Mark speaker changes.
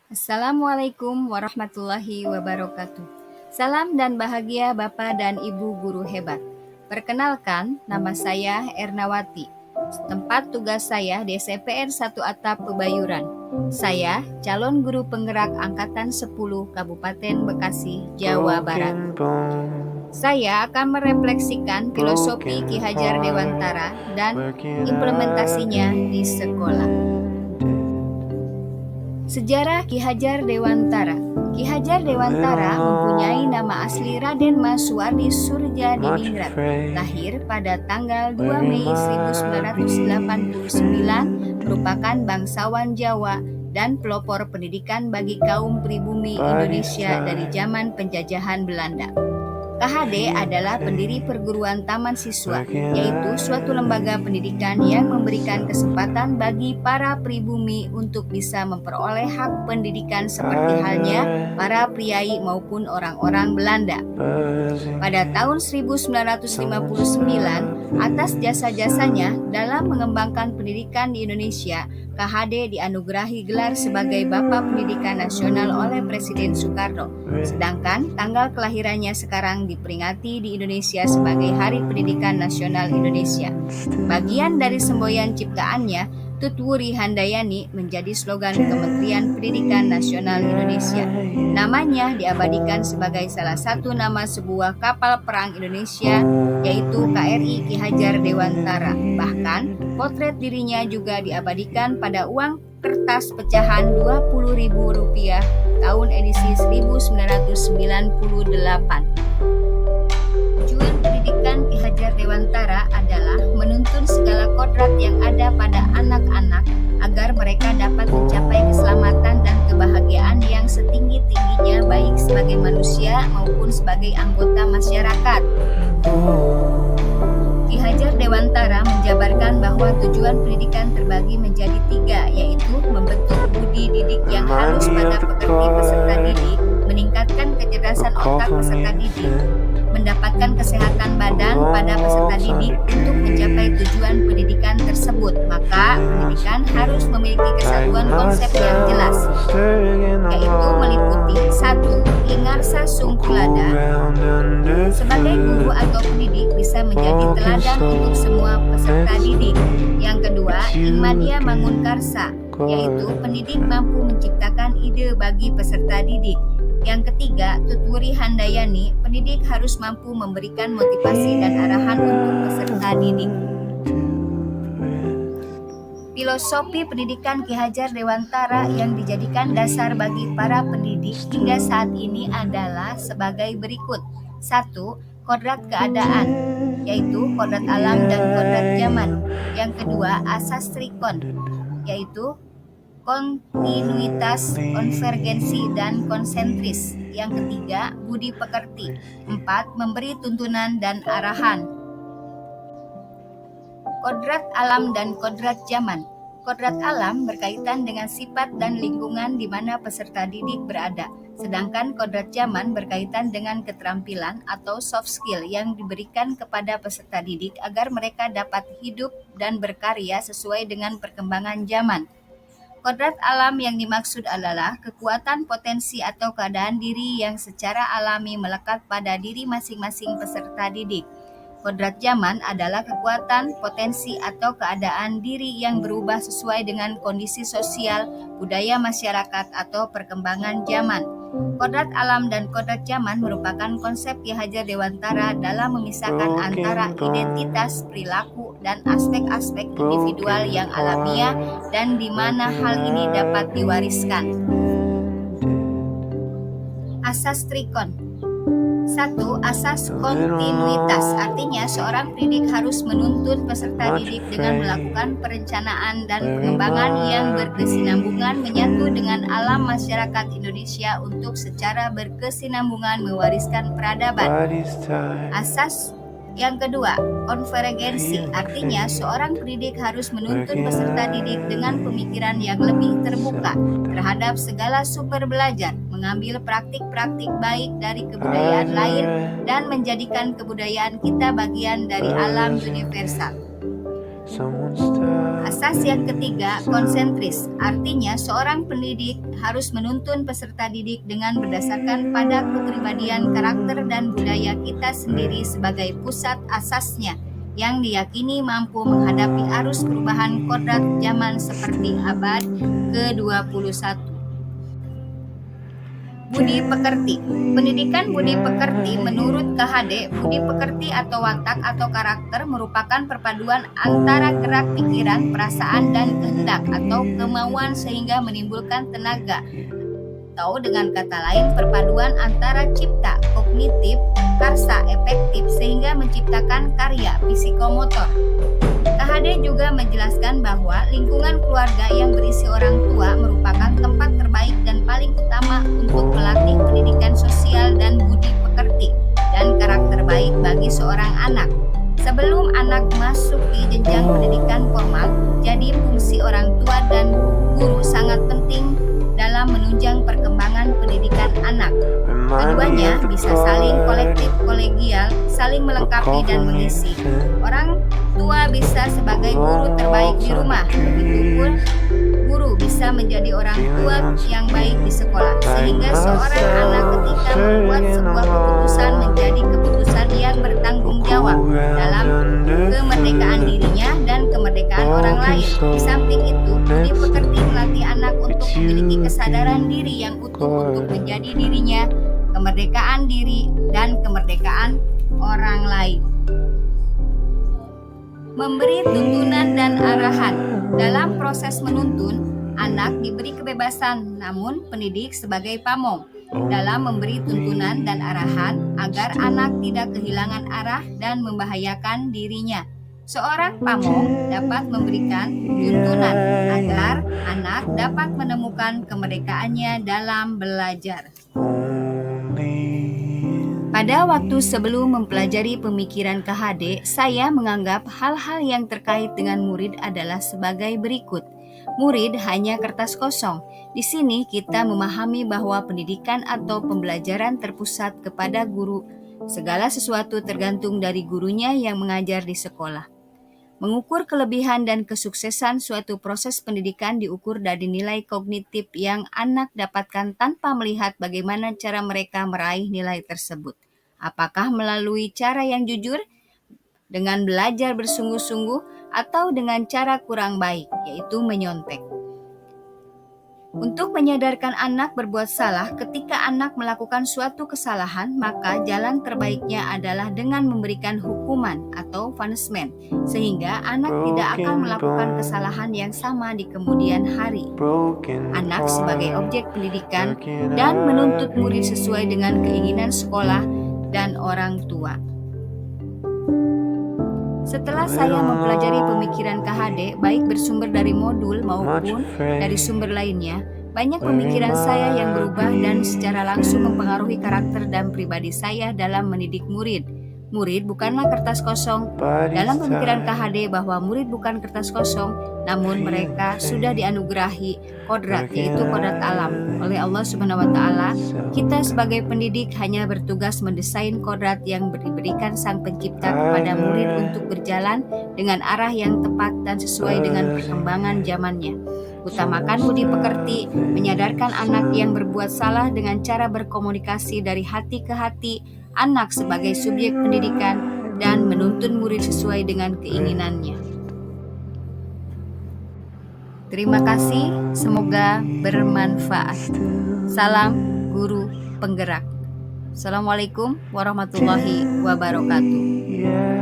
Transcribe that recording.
Speaker 1: Assalamualaikum warahmatullahi wabarakatuh. Salam dan bahagia Bapak dan Ibu guru hebat. Perkenalkan, nama saya Ernawati. Tempat tugas saya di SPN 1 Atap Pebayuran. Saya calon guru penggerak Angkatan 10 Kabupaten Bekasi, Jawa Barat. Saya akan merefleksikan filosofi Ki Hajar Dewantara dan implementasinya di sekolah. Sejarah Ki Hajar Dewantara. Ki Hajar Dewantara mempunyai nama asli Raden Mas Suwardi Surja Diningrat. Lahir pada tanggal 2 Mei 1989, merupakan bangsawan Jawa dan pelopor pendidikan bagi kaum pribumi Indonesia dari zaman penjajahan Belanda. KHD adalah pendiri perguruan taman siswa, yaitu suatu lembaga pendidikan yang memberikan kesempatan bagi para pribumi untuk bisa memperoleh hak pendidikan seperti halnya para priai maupun orang-orang Belanda. Pada tahun 1959, atas jasa-jasanya dalam mengembangkan pendidikan di Indonesia, KHD dianugerahi gelar sebagai Bapak Pendidikan Nasional oleh Presiden Soekarno. Sedangkan tanggal kelahirannya sekarang diperingati di Indonesia sebagai Hari Pendidikan Nasional Indonesia. Bagian dari semboyan ciptaannya, Tutwuri Handayani menjadi slogan Kementerian Pendidikan Nasional Indonesia. Namanya diabadikan sebagai salah satu nama sebuah kapal perang Indonesia, yaitu KRI Ki Hajar Dewantara. Bahkan, potret dirinya juga diabadikan pada uang kertas pecahan Rp20.000 tahun edisi 1998. Tujuan pendidikan Ki Hajar Dewantara adalah menuntun segala kodrat yang ada pada anak-anak agar mereka dapat mencapai keselamatan dan kebahagiaan yang setinggi-tingginya baik sebagai manusia maupun sebagai anggota masyarakat. Ki Hajar Dewantara menjabarkan bahwa tujuan pendidikan terbagi menjadi 3, yaitu membentuk budi didik yang halus pada pekerti peserta didik, meningkatkan kecerdasan otak peserta didik, mendapatkan kesehatan badan pada peserta didik untuk mencapai tujuan pendidikan tersebut. Maka pendidikan harus memiliki kesatuan konsep yang jelas, yaitu meliputi 1. Ingarsa Sungkulada. Sebagai guru atau pendidik bisa menjadi teladan untuk semua peserta didik. Yang kedua, Ingmadia Mangunkarsa, yaitu pendidik mampu menciptakan ide bagi peserta didik. Yang ketiga, Tutwuri Handayani, pendidik harus mampu memberikan motivasi dan arahan untuk peserta didik. Filosofi pendidikan Ki Hajar Dewantara yang dijadikan dasar bagi para pendidik hingga saat ini adalah sebagai berikut. 1. Kodrat keadaan, yaitu kodrat alam dan kodrat zaman. Yang kedua, asas trikon, yaitu kontinuitas, konvergensi, dan konsentris. Yang ketiga, budi pekerti. 4. Memberi tuntunan dan arahan. Kodrat alam dan kodrat zaman. Kodrat alam berkaitan dengan sifat dan lingkungan di mana peserta didik berada. Sedangkan kodrat zaman berkaitan dengan keterampilan atau soft skill yang diberikan kepada peserta didik agar mereka dapat hidup dan berkarya sesuai dengan perkembangan zaman. Kodrat alam yang dimaksud adalah kekuatan potensi atau keadaan diri yang secara alami melekat pada diri masing-masing peserta didik. Kodrat zaman adalah kekuatan, potensi, atau keadaan diri yang berubah sesuai dengan kondisi sosial, budaya masyarakat, atau perkembangan zaman. Kodrat alam dan kodrat zaman merupakan konsep Ki Hajar Dewantara dalam memisahkan antara identitas, perilaku, dan aspek-aspek individual yang alamiah dan di mana hal ini dapat diwariskan. Asas trikon. 1. Asas kontinuitas, artinya seorang pendidik harus menuntun peserta didik dengan melakukan perencanaan dan pengembangan yang berkesinambungan menyatu dengan alam masyarakat Indonesia untuk secara berkesinambungan mewariskan peradaban. Asas yang kedua, konvergensi, artinya seorang pendidik harus menuntun peserta didik dengan pemikiran yang lebih terbuka terhadap segala sumber belajar, mengambil praktik-praktik baik dari kebudayaan lain, dan menjadikan kebudayaan kita bagian dari alam universal. Asas yang ketiga, konsentris. Artinya seorang pendidik harus menuntun peserta didik dengan berdasarkan pada kepribadian, karakter, dan budaya kita sendiri sebagai pusat asasnya, yang diyakini mampu menghadapi arus perubahan kodrat zaman seperti abad ke-21. Budi pekerti. Pendidikan budi pekerti menurut KHD, budi pekerti atau watak atau karakter merupakan perpaduan antara gerak pikiran, perasaan, dan kehendak atau kemauan sehingga menimbulkan tenaga. Atau dengan kata lain, perpaduan antara cipta, kognitif, karsa, efektif sehingga menciptakan karya psikomotor. KHD juga menjelaskan bahwa lingkungan keluarga yang berisi orang tua merupakan tempat terbaik dan paling utama untuk melatih pendidikan sosial dan budi pekerti dan karakter baik bagi seorang anak. Sebelum anak masuk di jenjang pendidikan formal, jadi fungsi orang tua dan guru sangat penting dalam menunjang perkembangan pendidikan anak. Keduanya bisa saling kolektif kolegial, saling melengkapi dan mengisi. Orang tua bisa sebagai guru terbaik di rumah, begitupun guru bisa menjadi orang tua yang baik di sekolah, sehingga seorang anak ketika membuat sebuah keputusan menjadi keputusan yang bertanggung jawab dalam kemerdekaan dirinya dan kemerdekaan orang lain. Di samping itu, budi pekerti melatih anak untuk memiliki kesadaran diri yang utuh untuk menjadi dirinya, kemerdekaan diri, dan kemerdekaan orang lain. Memberi tuntunan dan arahan. Dalam proses menuntun, anak diberi kebebasan, namun pendidik sebagai pamong dalam memberi tuntunan dan arahan agar anak tidak kehilangan arah dan membahayakan dirinya. Seorang pamong dapat memberikan tuntunan agar anak dapat menemukan kemerdekaannya dalam belajar. Pada waktu sebelum mempelajari pemikiran KHD, saya menganggap hal-hal yang terkait dengan murid adalah sebagai berikut. Murid hanya kertas kosong. Di sini kita memahami bahwa pendidikan atau pembelajaran terpusat kepada guru. Segala sesuatu tergantung dari gurunya yang mengajar di sekolah. Mengukur kelebihan dan kesuksesan suatu proses pendidikan diukur dari nilai kognitif yang anak dapatkan tanpa melihat bagaimana cara mereka meraih nilai tersebut. Apakah melalui cara yang jujur, dengan belajar bersungguh-sungguh, atau dengan cara kurang baik, yaitu menyontek. Untuk menyadarkan anak berbuat salah, ketika anak melakukan suatu kesalahan, maka jalan terbaiknya adalah dengan memberikan hukuman atau punishment, sehingga anak tidak akan melakukan kesalahan yang sama di kemudian hari. Anak sebagai objek pendidikan dan menuntut murid sesuai dengan keinginan sekolah dan orang tua. Setelah saya mempelajari pemikiran KHD, baik bersumber dari modul maupun dari sumber lainnya, banyak pemikiran saya yang berubah dan secara langsung mempengaruhi karakter dan pribadi saya dalam mendidik murid. Murid bukanlah kertas kosong. Dalam pemikiran KHD bahwa murid bukan kertas kosong, namun mereka sudah dianugerahi kodrat, yaitu kodrat alam oleh Allah Subhanahu wa Ta'ala. Kita sebagai pendidik hanya bertugas mendesain kodrat yang diberikan Sang Pencipta kepada murid untuk berjalan dengan arah yang tepat dan sesuai dengan perkembangan zamannya. Utamakan budi pekerti, menyadarkan anak yang berbuat salah dengan cara berkomunikasi dari hati ke hati, anak sebagai subjek pendidikan, dan menuntun murid sesuai dengan keinginannya. Terima kasih, semoga bermanfaat. Salam Guru Penggerak. Assalamualaikum warahmatullahi wabarakatuh.